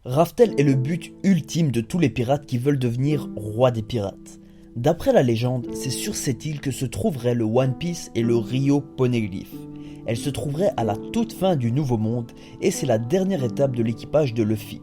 Raftel est le but ultime de tous les pirates qui veulent devenir roi des pirates. D'après la légende, c'est sur cette île que se trouveraient le One Piece et le Rio Poneglyph. Elle se trouverait à la toute fin du Nouveau Monde et c'est la dernière étape de l'équipage de Luffy.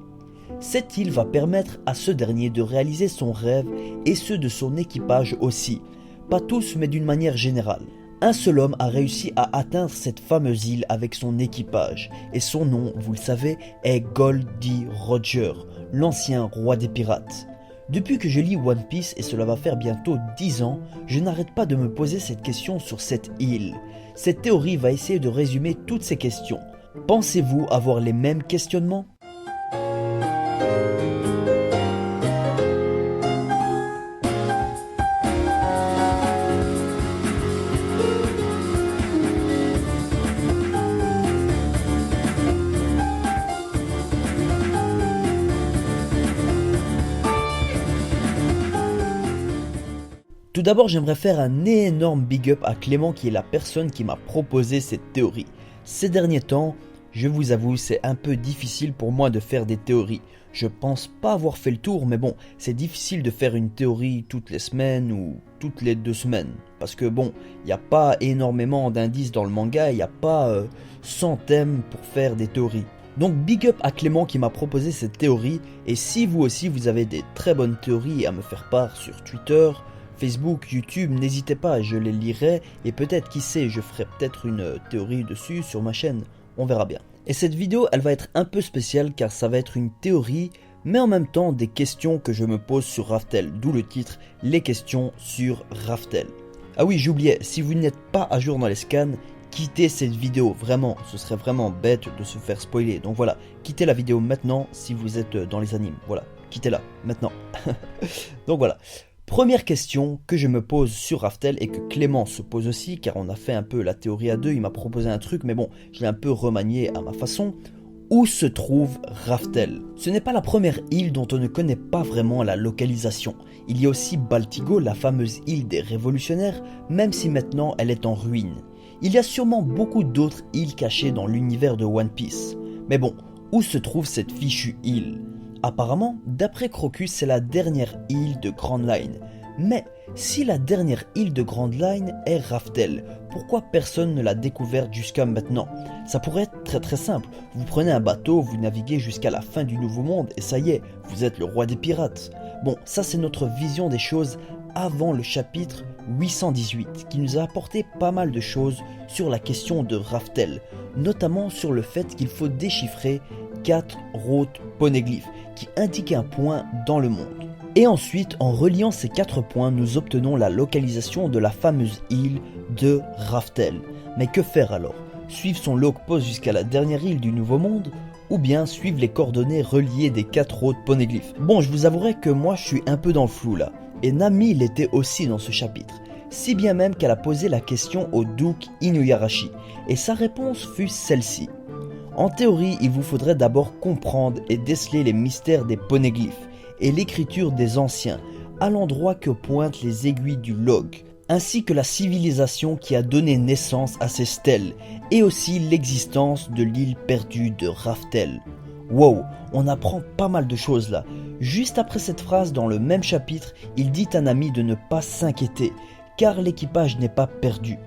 Cette île va permettre à ce dernier de réaliser son rêve et ceux de son équipage aussi. Pas tous mais d'une manière générale. Un seul homme a réussi à atteindre cette fameuse île avec son équipage et son nom, vous le savez, est Goldie Roger, l'ancien roi des pirates. Depuis que je lis One Piece, et cela va faire bientôt 10 ans, je n'arrête pas de me poser cette question sur cette île. Cette théorie va essayer de résumer toutes ces questions. Pensez-vous avoir les mêmes questionnements ? Tout d'abord, j'aimerais faire un énorme big up à Clément qui est la personne qui m'a proposé cette théorie. Ces derniers temps, je vous avoue, c'est un peu difficile pour moi de faire des théories. Je pense pas avoir fait le tour, mais bon, c'est difficile de faire une théorie toutes les semaines ou toutes les 2 semaines. Parce que bon, il n'y a pas énormément d'indices dans le manga, il n'y a pas 100 thèmes pour faire des théories. Donc big up à Clément qui m'a proposé cette théorie, et si vous aussi vous avez des très bonnes théories à me faire part sur Twitter, Facebook, YouTube, n'hésitez pas, je les lirai et peut-être, qui sait, je ferai peut-être une théorie dessus sur ma chaîne, on verra bien. Et cette vidéo, elle va être un peu spéciale car ça va être une théorie, mais en même temps des questions que je me pose sur Raftel, d'où le titre, les questions sur Raftel. Ah oui, j'oubliais, si vous n'êtes pas à jour dans les scans, quittez cette vidéo, vraiment, ce serait vraiment bête de se faire spoiler. Donc voilà, quittez la vidéo maintenant si vous êtes dans les animes, voilà, quittez-la, maintenant. Donc voilà. Première question que je me pose sur Raftel et que Clément se pose aussi, car on a fait un peu la théorie à deux, il m'a proposé un truc, mais bon, je l'ai un peu remanié à ma façon. Où se trouve Raftel ? Ce n'est pas la première île dont on ne connaît pas vraiment la localisation. Il y a aussi Baltigo, la fameuse île des révolutionnaires, même si maintenant elle est en ruine. Il y a sûrement beaucoup d'autres îles cachées dans l'univers de One Piece. Mais bon, où se trouve cette fichue île ? Apparemment, d'après Crocus, c'est la dernière île de Grand Line. Mais si la dernière île de Grand Line est Raftel, pourquoi personne ne l'a découverte jusqu'à maintenant ? Ça pourrait être très simple. Vous prenez un bateau, vous naviguez jusqu'à la fin du Nouveau Monde et ça y est, vous êtes le roi des pirates. Bon, ça c'est notre vision des choses avant le chapitre 818 qui nous a apporté pas mal de choses sur la question de Raftel, notamment sur le fait qu'il faut déchiffrer 4 routes poneglyphes qui indiquent un point dans le monde. Et ensuite, en reliant ces 4 points, nous obtenons la localisation de la fameuse île de Raftel. Mais que faire alors ? Suivre son log post jusqu'à la dernière île du Nouveau Monde ? Ou bien suivre les coordonnées reliées des 4 routes poneglyphes ? Bon, je vous avouerai que moi je suis un peu dans le flou là. Et Nami l'était aussi dans ce chapitre. Si bien même qu'elle a posé la question au duc Inuyarashi. Et sa réponse fut celle-ci. En théorie, il vous faudrait d'abord comprendre et déceler les mystères des poneglyphes et l'écriture des anciens, à l'endroit que pointent les aiguilles du log, ainsi que la civilisation qui a donné naissance à ces stèles, et aussi l'existence de l'île perdue de Raftel. Wow, on apprend pas mal de choses là. Juste après cette phrase, dans le même chapitre, il dit à Nami de ne pas s'inquiéter, car l'équipage n'est pas perdu.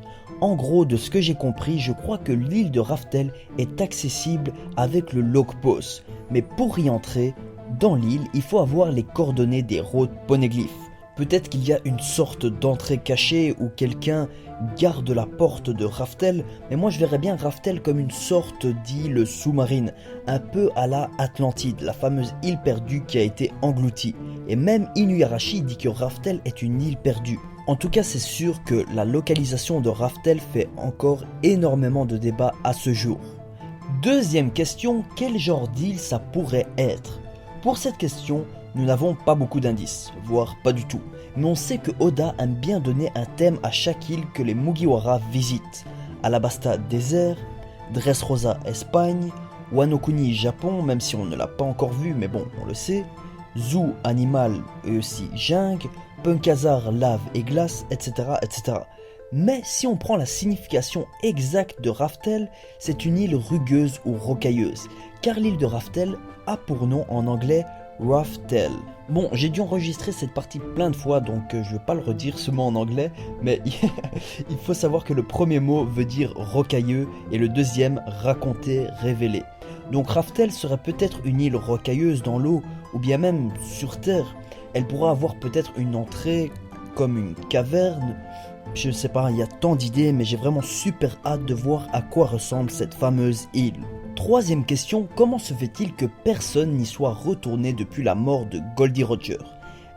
En gros, de ce que j'ai compris, je crois que l'île de Raftel est accessible avec le logpost. Mais pour y entrer, dans l'île, il faut avoir les coordonnées des routes poneglyphes. Peut-être qu'il y a une sorte d'entrée cachée où quelqu'un garde la porte de Raftel, mais moi je verrais bien Raftel comme une sorte d'île sous-marine, un peu à la Atlantide, la fameuse île perdue qui a été engloutie. Et même Inuyarashi dit que Raftel est une île perdue. En tout cas, c'est sûr que la localisation de Raftel fait encore énormément de débats à ce jour. Deuxième question, quel genre d'île ça pourrait être ? Pour cette question, nous n'avons pas beaucoup d'indices, voire pas du tout. Mais on sait que Oda aime bien donner un thème à chaque île que les Mugiwara visitent. Alabasta désert, Dressrosa Espagne, Wano Kuni Japon, même si on ne l'a pas encore vu, mais bon, on le sait. Zoo animal et aussi jungle, Punkazar lave et glace, etc., etc. Mais si on prend la signification exacte de Raftel, c'est une île rugueuse ou rocailleuse, car l'île de Raftel a pour nom en anglais Raftel. Bon, j'ai dû enregistrer cette partie plein de fois, donc je ne vais pas le redire ce mot en anglais, mais il faut savoir que le premier mot veut dire rocailleux et le deuxième raconter, révéler. Donc Raftel serait peut-être une île rocailleuse dans l'eau, ou bien même sur terre. Elle pourra avoir peut-être une entrée comme une caverne. Je ne sais pas, il y a tant d'idées, mais j'ai vraiment super hâte de voir à quoi ressemble cette fameuse île. Troisième question, comment se fait-il que personne n'y soit retourné depuis la mort de Goldie Roger?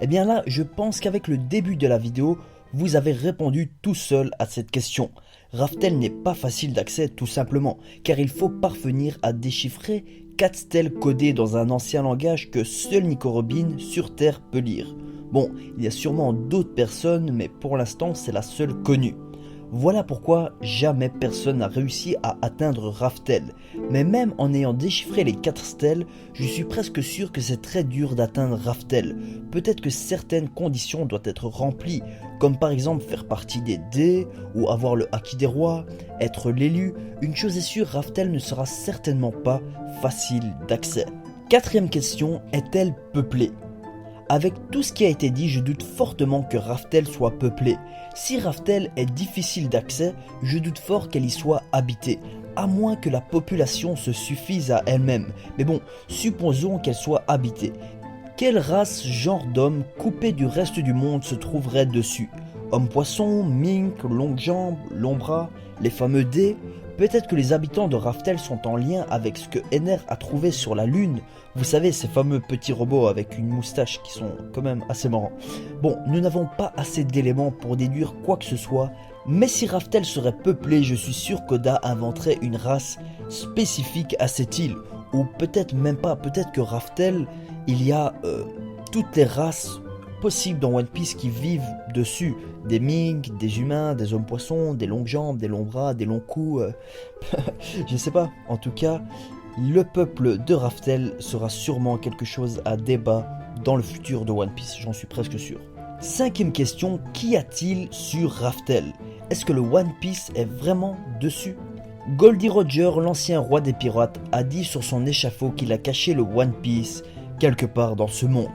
Eh bien là, je pense qu'avec le début de la vidéo, vous avez répondu tout seul à cette question. Raftel n'est pas facile d'accès tout simplement, car il faut parvenir à déchiffrer 4 stèles codées dans un ancien langage que seul Nico Robin sur Terre peut lire. Bon, il y a sûrement d'autres personnes, mais pour l'instant c'est la seule connue. Voilà pourquoi jamais personne n'a réussi à atteindre Raftel. Mais même en ayant déchiffré les 4 stèles, je suis presque sûr que c'est très dur d'atteindre Raftel. Peut-être que certaines conditions doivent être remplies, comme par exemple faire partie des dés, ou avoir le Haki des rois, être l'élu. Une chose est sûre, Raftel ne sera certainement pas facile d'accès. Quatrième question, est-elle peuplée ? Avec tout ce qui a été dit, je doute fortement que Raftel soit peuplée. Si Raftel est difficile d'accès, je doute fort qu'elle y soit habitée, à moins que la population se suffise à elle-même. Mais bon, supposons qu'elle soit habitée. Quelle race, genre d'homme, coupé du reste du monde se trouverait dessus? Homme-poisson, mink, longue jambe, long bras, les fameux dés? Peut-être que les habitants de Raftel sont en lien avec ce que Ener a trouvé sur la Lune. Vous savez, ces fameux petits robots avec une moustache qui sont quand même assez marrants. Bon, nous n'avons pas assez d'éléments pour déduire quoi que ce soit, mais si Raftel serait peuplé, je suis sûr qu'Oda inventerait une race spécifique à cette île. Ou peut-être même pas, peut-être que Raftel, il y a toutes les races possibles dans One Piece qui vivent dessus. Des mink, des humains, des hommes poissons, des longues jambes, des longs bras, des longs coups. Je sais pas. En tout cas, le peuple de Raftel sera sûrement quelque chose à débat dans le futur de One Piece, j'en suis presque sûr. Cinquième question, qu'y a-t-il sur Raftel? Est-ce que le One Piece est vraiment dessus? Goldie Roger, l'ancien roi des pirates, a dit sur son échafaud qu'il a caché le One Piece quelque part dans ce monde.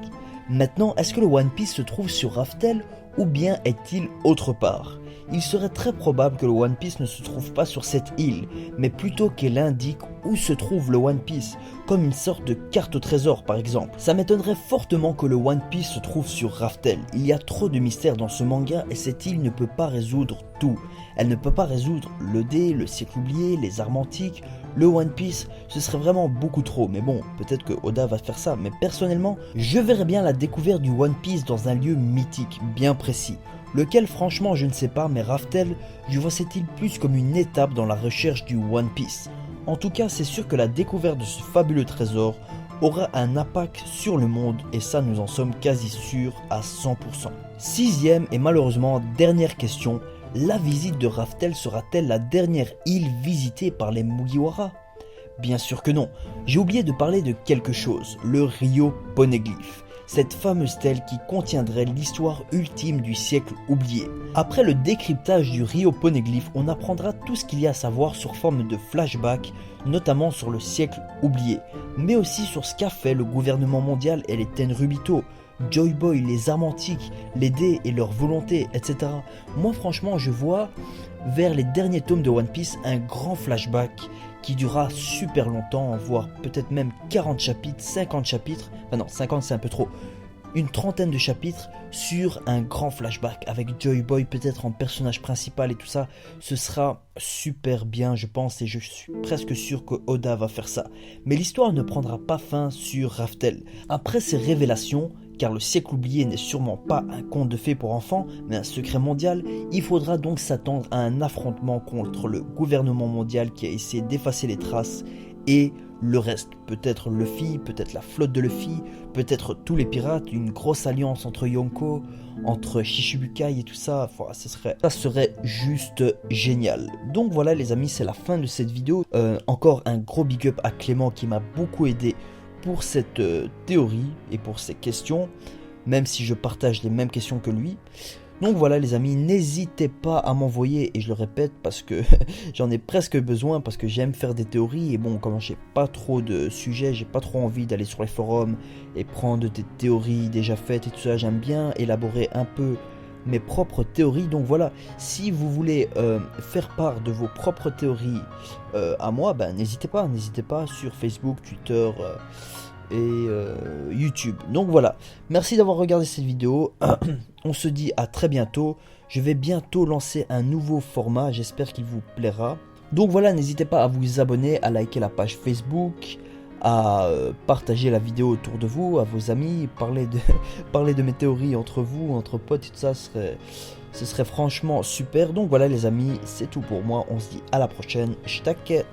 Maintenant, est-ce que le One Piece se trouve sur Raftel ou bien est-il autre part? Il serait très probable que le One Piece ne se trouve pas sur cette île, mais plutôt qu'elle indique où se trouve le One Piece, comme une sorte de carte au trésor par exemple. Ça m'étonnerait fortement que le One Piece se trouve sur Raftel. Il y a trop de mystères dans ce manga et cette île ne peut pas résoudre tout. Elle ne peut pas résoudre le dé, le siècle oublié, les armes antiques, le One Piece, ce serait vraiment beaucoup trop. Mais bon, peut-être que Oda va faire ça, mais personnellement, je verrais bien la découverte du One Piece dans un lieu mythique, bien précis. Lequel franchement je ne sais pas, mais Raftel, je vois cette île plus comme une étape dans la recherche du One Piece. En tout cas, c'est sûr que la découverte de ce fabuleux trésor aura un impact sur le monde et ça nous en sommes quasi sûrs à 100%. Sixième et malheureusement dernière question, la visite de Raftel sera-t-elle la dernière île visitée par les Mugiwara? Bien sûr que non, j'ai oublié de parler de quelque chose, le Rio Poneglyph. Cette fameuse stèle qui contiendrait l'histoire ultime du siècle oublié. Après le décryptage du Rio Poneglyph, on apprendra tout ce qu'il y a à savoir sur forme de flashback, notamment sur le siècle oublié, mais aussi sur ce qu'a fait le gouvernement mondial et les Tenryubito, Joy Boy, les armes antiques, les dés et leur volonté, etc. Moi franchement je vois vers les derniers tomes de One Piece un grand flashback qui durera super longtemps, voire peut-être même 40 chapitres, 50 chapitres, enfin non 50 c'est un peu trop, une trentaine de chapitres sur un grand flashback avec Joy Boy peut-être en personnage principal et tout ça. Ce sera super bien je pense et je suis presque sûr que Oda va faire ça. Mais l'histoire ne prendra pas fin sur Raftel. Après ces révélations, car le siècle oublié n'est sûrement pas un conte de fées pour enfants, mais un secret mondial, il faudra donc s'attendre à un affrontement contre le gouvernement mondial qui a essayé d'effacer les traces et le reste. Peut-être Luffy, peut-être la flotte de Luffy, peut-être tous les pirates, une grosse alliance entre Yonko, entre Shichibukai et tout ça, enfin, ça serait juste génial. Donc voilà les amis, c'est la fin de cette vidéo. Encore un gros big up à Clément qui m'a beaucoup aidé pour cette théorie et pour ces questions, même si je partage les mêmes questions que lui. Donc voilà les amis, n'hésitez pas à m'envoyer, et je le répète parce que j'en ai presque besoin, parce que j'aime faire des théories, et bon, comme j'ai pas trop de sujets, j'ai pas trop envie d'aller sur les forums et prendre des théories déjà faites et tout ça, j'aime bien élaborer un peu mes propres théories. Donc voilà, si vous voulez faire part de vos propres théories à moi, ben n'hésitez pas sur Facebook, Twitter et YouTube. Donc voilà, merci d'avoir regardé cette vidéo. On se dit à très bientôt. Je vais bientôt lancer un nouveau format, j'espère qu'il vous plaira. Donc voilà, n'hésitez pas à vous abonner, à liker la page Facebook, à partager la vidéo autour de vous, à vos amis, parler de mes théories entre vous, entre potes et tout ça, ce serait franchement super. Donc voilà les amis, c'est tout pour moi, on se dit à la prochaine. Shtak.